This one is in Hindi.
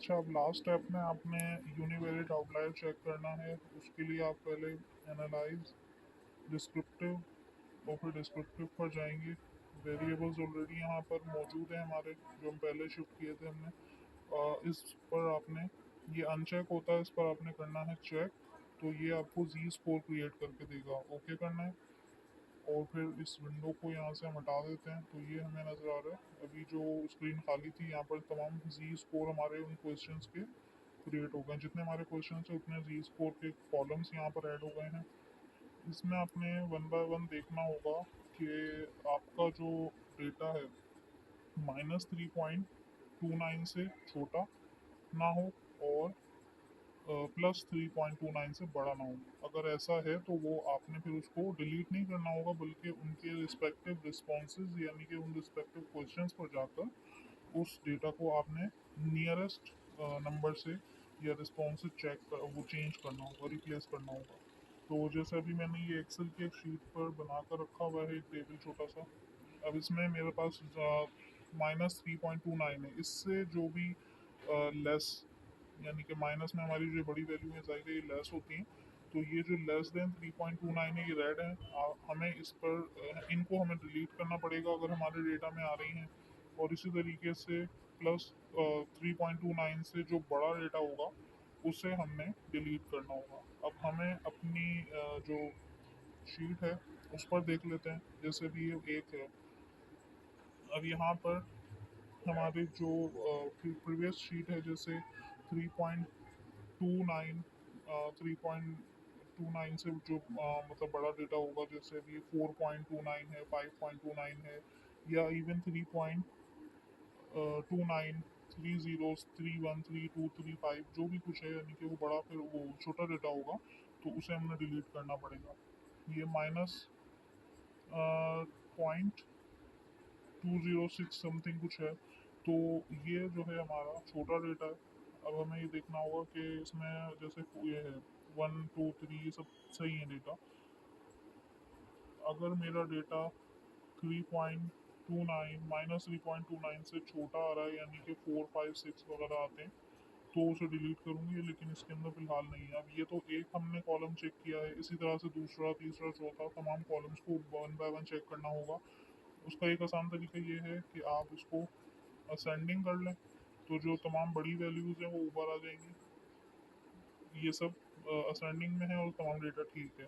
अच्छा, अब लास्ट स्टेप में आपने यूनिवेरिएट आउटलायर चेक करना है। उसके लिए आप पहले एनालाइज डिस्क्रिप्टिव और फिर डिस्क्रिप्टिव पर जाएंगे। वेरिएबल्स ऑलरेडी यहाँ पर मौजूद हैं हमारे, जो हम पहले शिफ्ट किए थे हमने। इस पर आपने, ये अनचेक होता है, इस पर आपने करना है चेक। तो ये आपको जी स्कोर क्रिएट करके देगा। ओके करना है और फिर इस विंडो को यहाँ से हम हटा देते हैं। तो ये हमें नज़र आ रहा है अभी जो स्क्रीन खाली थी, यहाँ पर तमाम जी स्कोर हमारे उन क्वेश्चंस के क्रिएट हो गए। जितने हमारे क्वेश्चन है उतने जी स्कोर के कॉलम्स यहाँ पर ऐड हो गए हैं। इसमें आपने वन बाय वन देखना होगा कि आपका जो डेटा है -3.29 से छोटा ना हो और +3.29 से बड़ा ना हो। अगर ऐसा है तो वो आपने फिर उसको डिलीट नहीं करना होगा, बल्कि उनके रिस्पेक्टिव रिस्पॉन्सेज यानी कि उन रिस्पेक्टिव क्वेश्चंस पर जाकर उस डेटा को आपने नियरेस्ट नंबर से या रिस्पॉन्सेज चेक कर वो चेंज करना होगा, रिप्लेस करना होगा। तो जैसे अभी मैंने ये एक्सेल की एक शीट पर बनाकर रखा हुआ है एक टेबल छोटा सा। अब इसमें मेरे पास -3.29 है। इससे जो भी लेस, यानी कि माइनस में हमारी जो बड़ी वैल्यू है जाहिर है ये लेस होती हैं। तो ये जो लेस देन 3.29 है ये रेड है। हमें इस पर इनको हमें डिलीट करना पड़ेगा अगर हमारे डेटा में आ रही हैं। और इसी तरीके से +3.29 से जो बड़ा डेटा होगा उसे हमने डिलीट करना होगा। अब हमें अपनी जो शीट है उस पर देख लेते हैं। जैसे भी ये एक है, अब यहाँ पर हमारी जो प्रीवियस शीट है, जैसे 3.29, 3.29 से जो मतलब बड़ा डेटा होगा, जैसे अभी 4.29 है, 5.29 है, या इवन 3.29, 30, 31, 32, 35 जो भी कुछ है, यानी कि वो बड़ा फिर वो छोटा डेटा होगा तो उसे हमने डिलीट करना पड़ेगा। ये -0.206 समथिंग कुछ है। तो ये जो है हमारा छोटा डेटा है। अब हमें ये देखना होगा कि इसमें जैसे ये है 1, 2, 3 ये सब सही है डेटा। अगर मेरा डेटा 3.29 -3.29 से छोटा आ रहा है, यानी कि 4, 5, 6 वगैरह आते हैं, तो उसे डिलीट करूंगी, लेकिन इसके अंदर फिलहाल नहीं है। अब ये तो एक हमने कॉलम चेक किया है, इसी तरह से दूसरा, तीसरा, चौथा तमाम कॉलम्स को वन बाय वन चेक करना होगा। उसका एक आसान तरीका ये है कि आप इसको असेंडिंग कर लें, तो जो तमाम बड़ी वैल्यूज़ हैं वो ऊपर आ जाएंगी। ये सब असेंडिंग में है और तमाम डेटा ठीक है।